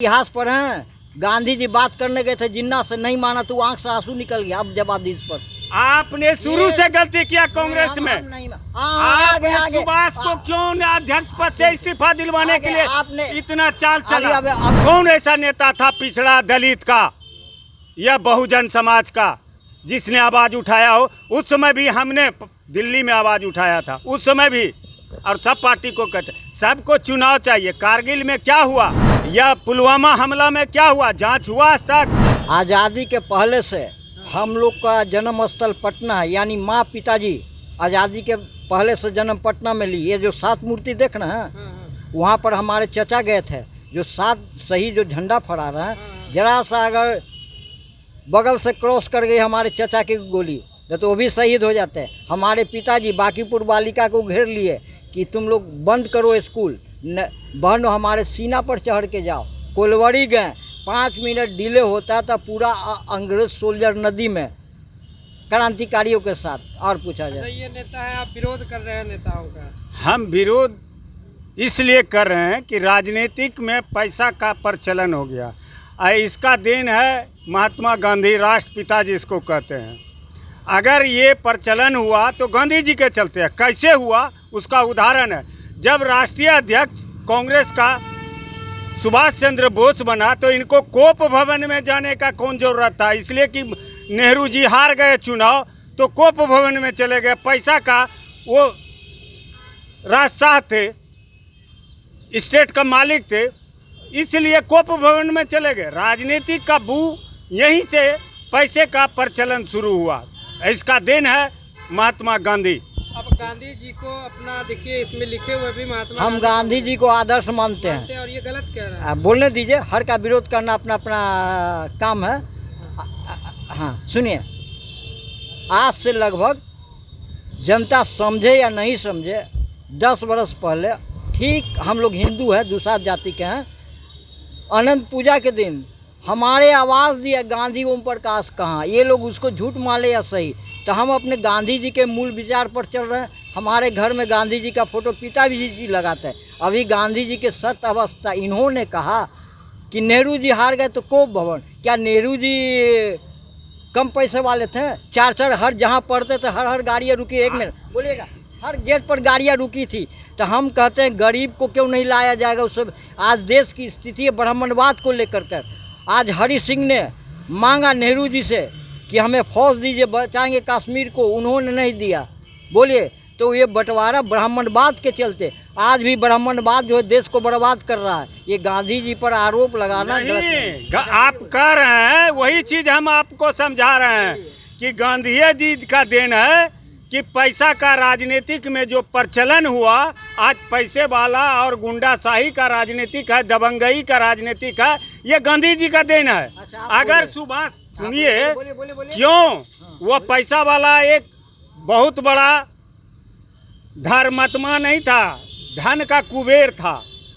इतिहास पढ़े हैं। गांधी जी बात करने गए थे जिन्ना से, नहीं माना तो आंख से आंसू निकल गया। अब जवाब दी इस पर। आपने शुरू से गलती किया कांग्रेस में। आगे आगे सुभाष को क्यों अध्यक्ष पद से इस्तीफा दिलवाने के लिए आपने इतना चाल चला? अब कौन ऐसा नेता था पिछड़ा दलित का या बहुजन समाज का जिसने आवाज उठाया हो? उस समय भी हमने दिल्ली में आवाज उठाया था, उस समय भी। और सब पार्टी को कहते, सबको चुनाव चाहिए। कारगिल में क्या हुआ या पुलवामा हमला में क्या हुआ, जांच हुआ आज तक? आज़ादी के पहले से हम लोग का जन्म स्थल पटना है, यानी माँ पिताजी आज़ादी के पहले से जन्म पटना में ली। ये जो 7 मूर्ति देख रहे हैं, वहाँ पर हमारे चचा गए थे। जो 7 सही जो झंडा फहरा रहे हैं, जरा सा अगर बगल से क्रॉस कर गई हमारे चचा की गोली तो वो भी शहीद हो जाते हैं। हमारे पिताजी बांकीपुर बालिका को घेर लिए कि तुम लोग बंद करो स्कूल, बहन हमारे सीना पर चढ़ के जाओ। कोलवरी गए, 5 मिनट डिले होता था, पूरा अंग्रेज सोल्जर नदी में क्रांतिकारियों के साथ। और पूछा जाए, ये नेता है, आप विरोध कर रहे हैं नेताओं का? हम विरोध इसलिए कर रहे हैं कि राजनीतिक में पैसा का प्रचलन हो गया। इसका देन है महात्मा गांधी, राष्ट्रपिता जिसको कहते हैं। अगर ये प्रचलन हुआ तो गांधी जी के चलते है। कैसे हुआ उसका उदाहरण है, जब राष्ट्रीय अध्यक्ष कांग्रेस का सुभाष चंद्र बोस बना तो इनको कोप भवन में जाने का कौन जरूरत था? इसलिए कि नेहरू जी हार गए चुनाव तो कोप भवन में चले गए। पैसा का वो राजशाह थे, स्टेट का मालिक थे, इसलिए कोप भवन में चले गए। राजनीति का बू यहीं से पैसे का प्रचलन शुरू हुआ। इसका देन है महात्मा गांधी। अब गांधी जी को अपना देखिए, इसमें लिखे हुए भी महात्मा हम गांधी जी को आदर्श मानते हैं और ये गलत कह रहा है। बोलने दीजिए, हर का विरोध करना अपना अपना काम है। हाँ सुनिए, आज से लगभग जनता समझे या नहीं समझे, 10 बरस पहले, ठीक हम लोग हिंदू हैं, दूसरा जाति के हैं, अनंत पूजा के दिन हमारे आवाज़ दिया गांधी ओम प्रकाश कहाँ। ये लोग उसको झूठ माने या सही, तो हम अपने गांधी जी के मूल विचार पर चल रहे हैं। हमारे घर में गांधी जी का फोटो पिताजी जी लगाते हैं। अभी गांधी जी के सत अवस्था, इन्होंने कहा कि नेहरू जी हार गए तो कोप भवन। क्या नेहरू जी कम पैसे वाले थे? 4 हर जहाँ पढ़ते थे हर गाड़ियाँ रुकी। 1 मिनट बोलिएगा, हर गेट पर गाड़ियाँ रुकी थी। तो हम कहते हैं गरीब को क्यों नहीं लाया जाएगा? उस सब आज देश की स्थिति है ब्राह्मणवाद को लेकर कर। आज हरि सिंह ने मांगा नेहरू जी से कि हमें फौज दीजिए, बचाएंगे कश्मीर को, उन्होंने नहीं दिया। बोलिए, तो ये बंटवारा ब्राह्मणवाद के चलते, आज भी ब्राह्मणवाद जो है देश को बर्बाद कर रहा है। ये गांधी जी पर आरोप लगाना नहीं, आप कह रहे हैं वही चीज़ हम आपको समझा रहे हैं कि गांधी जी का देन है कि पैसा का राजनीतिक में जो प्रचलन हुआ, आज पैसे वाला और गुंडाशाही का राजनीतिक है, दबंगई का राजनीतिक है, ये गांधी जी का देन है। अगर सुभाष, सुनिए, क्यों वो पैसा वाला एक बहुत बड़ा धर्मात्मा नहीं था, धन का कुबेर था।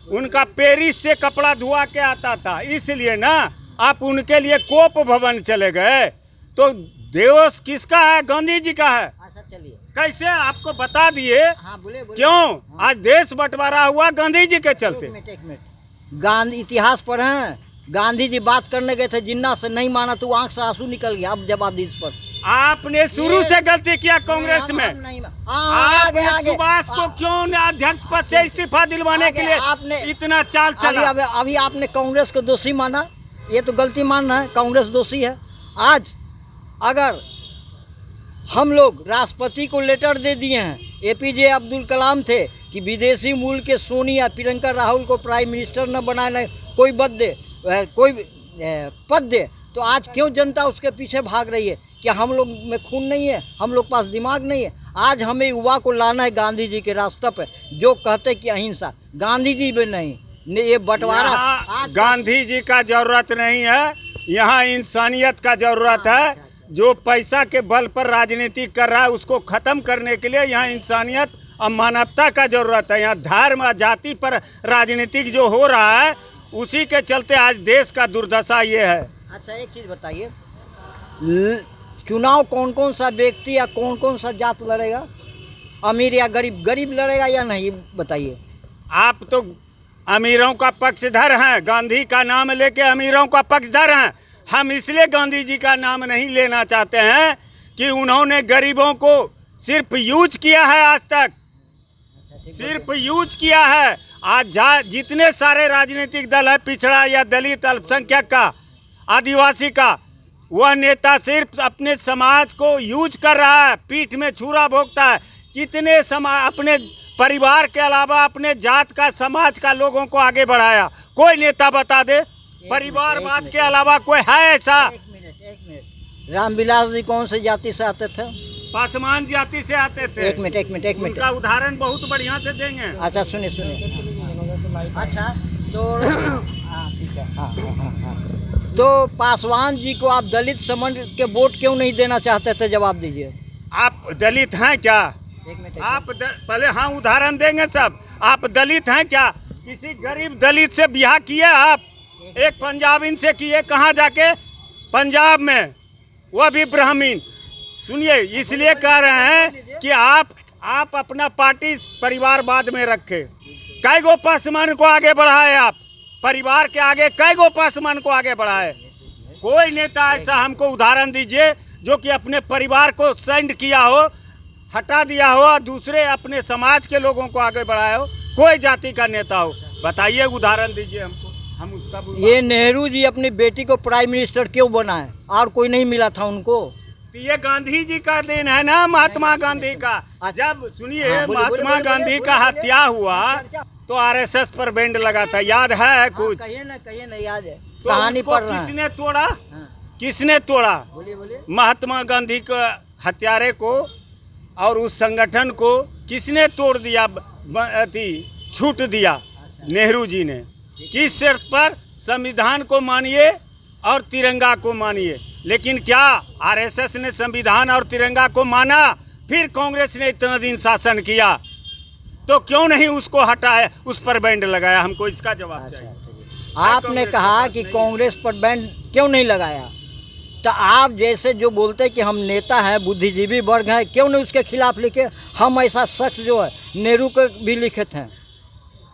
उनका पेरिस से कपड़ा धुआ के आता था, इसलिए ना आप उनके लिए कोप भवन चले गए। तो देश किसका है? गांधी जी का है। चलिए, कैसे आपको बता दिए। हाँ, बोले। क्यों आज देश बंटवारा हुआ? गांधी जी के चलते। एक मिनट गांधी इतिहास पढ़े हैं। गांधी जी बात करने गए थे जिन्ना से, नहीं माना तो आंख से आंसू निकल गया। अब जवाब दी इस पर। आपने शुरू से गलती किया कांग्रेस में। आगे आगे सुभाष को क्यों अध्यक्ष पद से इस्तीफा दिलवाने के लिए आपने इतना चाल चला? अभी आपने कांग्रेस को दोषी माना, ये तो गलती मानना है। कांग्रेस दोषी है। आज अगर हम लोग राष्ट्रपति को लेटर दे दिए हैं, APJ अब्दुल कलाम थे कि विदेशी मूल के सोनिया प्रियंका राहुल को प्राइम मिनिस्टर न बनाए, कोई पद दे, कोई पद दे, तो आज क्यों जनता उसके पीछे भाग रही है? क्या हम लोग में खून नहीं है? हम लोग पास दिमाग नहीं है? आज हमें युवा को लाना है गांधी जी के रास्ते पे, जो कहते कि अहिंसा। गांधी जी में नहीं, ये बंटवारा गांधी जी का जरूरत नहीं है, यहाँ इंसानियत का जरूरत है। जो पैसा के बल पर राजनीति कर रहा है उसको खत्म करने के लिए यहाँ इंसानियत और मानवता का जरूरत है। यहाँ धर्म और जाति पर राजनीतिक जो हो रहा है, उसी के चलते आज देश का दुर्दशा ये है। अच्छा, एक चीज़ बताइए, चुनाव कौन कौन सा व्यक्ति या कौन कौन सा जात लड़ेगा? अमीर या गरीब? गरीब लड़ेगा या नहीं, बताइए। आप तो अमीरों का पक्षधर हैं, गांधी का नाम लेके अमीरों का पक्षधर हैं। हम इसलिए गांधी जी का नाम नहीं लेना चाहते हैं कि उन्होंने गरीबों को सिर्फ यूज किया है, आज तक सिर्फ यूज किया है। आज जितने सारे राजनीतिक दल है, पिछड़ा या दलित, अल्पसंख्यक का, आदिवासी का, वह नेता सिर्फ अपने समाज को यूज कर रहा है, पीठ में छुरा भोगता है। कितने समाज अपने परिवार के अलावा अपने जात का, समाज का लोगों को आगे बढ़ाया? कोई नेता बता दे, परिवारवाद के अलावा कोई है ऐसा? एक मिनट। रामविलास जी कौन से जाति से आते थे? पासवान जाति से आते थे। एक मिनट। उनका उदाहरण बहुत बढ़िया से देंगे। अच्छा सुनिए। अच्छा तो हाँ ठीक है। हाँ। तो पासवान जी को आप दलित समझ के वोट क्यों नहीं देना चाहते थे? जवाब दीजिए। आप दलित हैं क्या? एक मिनट। आप पहले हाँ उदाहरण देंगे सब। आप दलित हैं क्या? किसी गरीब दलित से ब्याह किए आप? एक पंजाबी से किए, कहाँ जाके? पंजाब में, वह भी ब्राह्मण। सुनिए, इसलिए कह रहे हैं कि आप अपना पार्टी परिवारवाद में रखे। कई गो पासवान को आगे बढ़ाए आप? परिवार के आगे कई गो पासवान को आगे बढ़ाए? कोई नेता ऐसा हमको उदाहरण दीजिए जो कि अपने परिवार को सेंड किया हो, हटा दिया हो और दूसरे अपने समाज के लोगों को आगे बढ़ाया हो। कोई जाति का नेता हो, बताइए, उदाहरण दीजिए हमको। हम उसका ये नेहरू जी अपनी बेटी को प्राइम मिनिस्टर क्यों बनाए? और कोई नहीं मिला था उनको? तो ये गांधी जी का देन है ना, महात्मा गांधी का। जब सुनिए, महात्मा गांधी का हत्या हुआ तो आरएसएस पर बैंड लगा था, याद है कुछ? कहिए ना याद है। तो कहानी पढ़ रहे हैं। किसने तोड़ा? किसने तोड़ा? बोलिए। महात्मा गांधी के हत्यारे को और उस संगठन को किसने तोड़ दिया? छूट दिया नेहरू जी ने। किस शर्त पर? संविधान को मानिए और तिरंगा को मानिए। लेकिन क्या आरएसएस ने संविधान और तिरंगा को माना? फिर कांग्रेस ने इतना दिन शासन किया, तो क्यों नहीं उसको हटाया, उस पर बैंड लगाया? हमको इसका जवाब चाहिए। आपने कहा कि कांग्रेस पर बैंड क्यों नहीं लगाया, तो आप जैसे जो बोलते कि हम नेता हैं, बुद्धिजीवी वर्ग हैं, क्यों नहीं उसके खिलाफ लिखे? हम ऐसा सच जो है नेहरू को भी लिखे थे,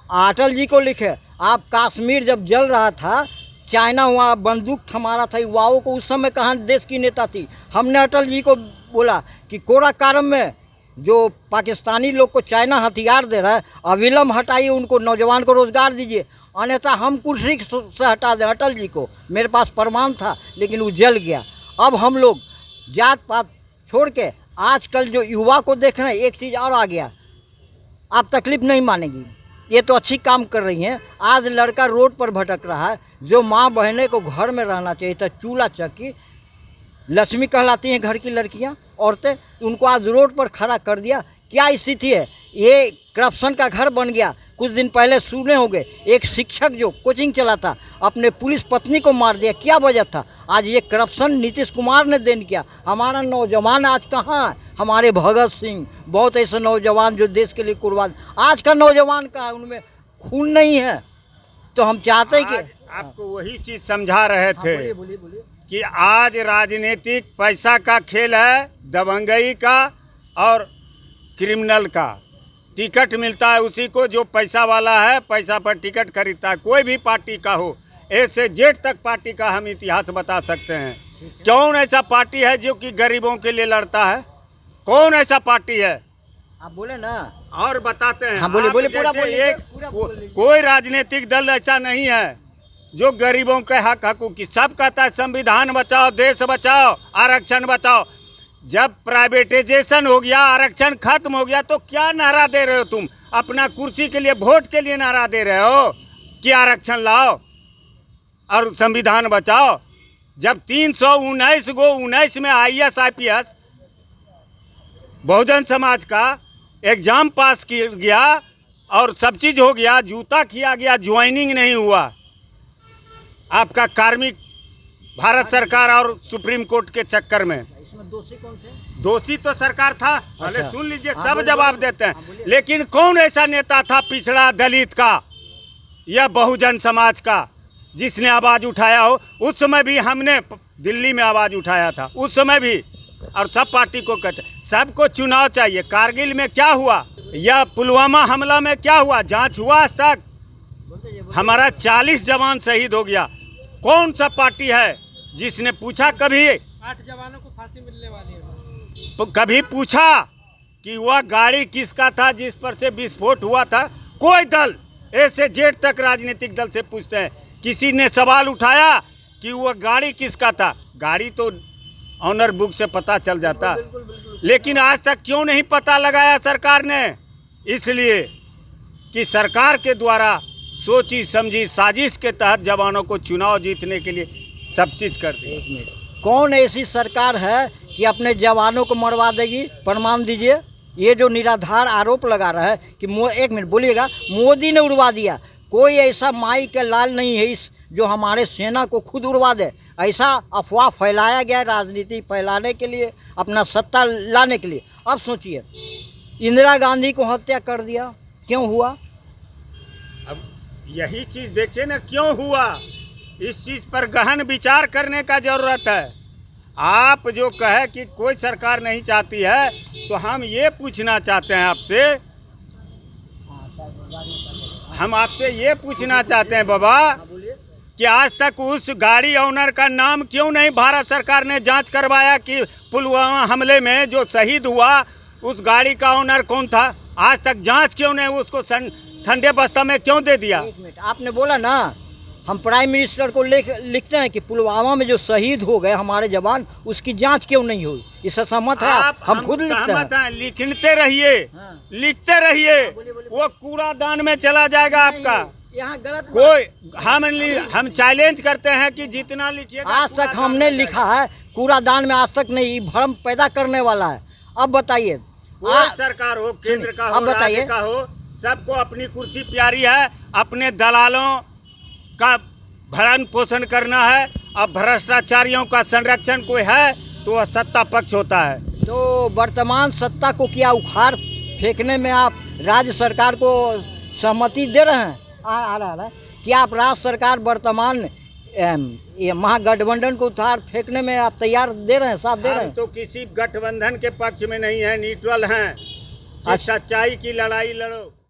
अटल जी को लिखे। आप कश्मीर जब जल रहा था, चाइना वहाँ बंदूक थमा रहा था युवाओं को, उस समय कहाँ देश की नेता थी? हमने अटल जी को बोला कि कोराकारम में जो पाकिस्तानी लोग को चाइना हथियार दे रहा है, अविलंब हटाइए उनको, नौजवान को रोज़गार दीजिए, अन्यथा हम कुर्सी से हटा दें अटल जी को। मेरे पास प्रमाण था, लेकिन वो जल गया। अब हम लोग जात पात छोड़ के आजकल जो युवा को देख रहे हैं, एक चीज़ और आ गया, आप तकलीफ़ नहीं मानेगी, ये तो अच्छी काम कर रही हैं। आज लड़का रोड पर भटक रहा है, जो माँ बहने को घर में रहना चाहिए था, चूल्हा चक्की लक्ष्मी कहलाती हैं घर की लड़कियां, औरतें, उनको आज रोड पर खड़ा कर दिया। क्या स्थिति है? ये करप्शन का घर बन गया। कुछ दिन पहले सुने होंगे, एक शिक्षक जो कोचिंग चलाता अपने पुलिस पत्नी को मार दिया। क्या वजह था? आज ये करप्शन नीतीश कुमार ने देन किया। हमारा नौजवान आज कहाँ है? हमारे भगत सिंह, बहुत ऐसे नौजवान जो देश के लिए कुर्बान, आज का नौजवान का है, उनमें खून नहीं है। तो हम चाहते हैं कि आपको वही चीज़ समझा रहे थे बोलिए कि आज राजनीतिक पैसा का खेल है, दबंगई का और क्रिमिनल का। टिकट मिलता है उसी को जो पैसा वाला है, पैसा पर टिकट खरीदता है। कोई भी पार्टी का हो, ए से जेड तक पार्टी का हम इतिहास बता सकते हैं। कौन ऐसा पार्टी है जो कि गरीबों के लिए लड़ता है? कौन ऐसा पार्टी है? आप बोले ना, और बताते हैं। हाँ बोले पूरा बोलिए। कोई राजनीतिक दल ऐसा नहीं है जो गरीबों के हक हकूक की। सब कहता है संविधान बचाओ, देश बचाओ, आरक्षण बचाओ। जब प्राइवेटाइजेशन हो गया, आरक्षण खत्म हो गया, तो क्या नारा दे रहे हो तुम? अपना कुर्सी के लिए, वोट के लिए नारा दे रहे हो कि आरक्षण लाओ और संविधान बचाओ। जब 319 में IAS IPS बहुजन समाज का एग्जाम पास किया गया और सब चीज़ हो गया, जूता किया गया, ज्वाइनिंग नहीं हुआ, आपका कार्मिक भारत सरकार और सुप्रीम कोर्ट के चक्कर में। इसमें दोषी कौन थे? दोषी तो सरकार था। अरे अच्छा। सुन लीजिए, हाँ, सब बोलिए, जवाब बोलिए। देते हाँ, हैं। बोलिए। लेकिन कौन ऐसा नेता था पिछड़ा दलित का या बहुजन समाज का जिसने आवाज़ उठाया हो? उस समय भी हमने दिल्ली में आवाज़ उठाया था, उस समय भी। और सब पार्टी को कहते, सबको चुनाव चाहिए। कारगिल में क्या हुआ या पुलवामा हमला में क्या हुआ? जांच हुआ आज तक? हमारा 40 जवान शहीद हो गया। कौन सा पार्टी है जिसने पूछा कभी? 8 जवानों को फांसी मिलने वाली है। तो कभी पूछा कि वह गाड़ी किसका था जिस पर से विस्फोट हुआ था? कोई दल ए से जेड तक राजनीतिक दल से पूछते हैं, किसी ने सवाल उठाया कि वह गाड़ी किसका था? गाड़ी तो ऑनर बुक से पता चल जाता, लेकिन आज तक क्यों नहीं पता लगाया सरकार ने? इसलिए कि सरकार के द्वारा सोची समझी साजिश के तहत जवानों को चुनाव जीतने के लिए सब चीज़ कर दी। 1 मिनट, कौन ऐसी सरकार है कि अपने जवानों को मरवा देगी? प्रमाण दीजिए। ये जो निराधार आरोप लगा रहा है कि 1 मिनट बोलिएगा, मोदी ने उड़वा दिया। कोई ऐसा माई का लाल नहीं है इस जो हमारे सेना को खुद उड़वा दे। ऐसा अफवाह फैलाया गया है राजनीति फैलाने के लिए, अपना सत्ता लाने के लिए। अब सोचिए, इंदिरा गांधी को हत्या कर दिया, क्यों हुआ? अब यही चीज़ देखिए ना, क्यों हुआ? इस चीज़ पर गहन विचार करने का ज़रूरत है। आप जो कहे कि कोई सरकार नहीं चाहती है, तो हम ये पूछना चाहते हैं आपसे, हम आपसे ये पूछना चाहते हैं बाबा कि आज तक उस गाड़ी ओनर का नाम क्यों नहीं भारत सरकार ने जांच करवाया कि पुलवामा हमले में जो शहीद हुआ उस गाड़ी का ओनर कौन था? आज तक जांच क्यों नहीं? उसको ठंडे बस्ता में क्यों दे दिया? 1 मिनट, आपने बोला ना हम प्राइम मिनिस्टर को लिखते हैं कि पुलवामा में जो शहीद हो गए हमारे जवान, उसकी जांच क्यों नहीं हुई? इससे सहमत है आप? हम खुद लिखते हैं। लिखते रहिए, हाँ। लिखते रहिए, बोलिए। वो कूड़ादान में चला जाएगा आपका। यहाँ गलत कोई हम चैलेंज करते हैं कि जितना लिखिएगा। आज तक हमने लिखा है, कूड़ादान में आज तक नहीं, भ्रम पैदा करने वाला है। अब बताइए, कोई सरकार हो, केंद्र का हो, अब बताइए, राज्य का हो, सबको अपनी कुर्सी प्यारी है, अपने दलालों का भरण पोषण करना है। अब भ्रष्टाचारियों का संरक्षण कोई है तो वह सत्ता पक्ष होता है। तो वर्तमान सत्ता को क्या उखाड़ फेंकने में आप राज्य सरकार को सहमति दे रहे हैं? आ रहा है कि आप राज्य सरकार वर्तमान ये महागठबंधन को उखाड़ फेंकने में आप तैयार दे रहे हैं, साथ दे रहे हैं? तो किसी गठबंधन के पक्ष में नहीं है, न्यूट्रल हैं। सच्चाई की लड़ाई लड़ो।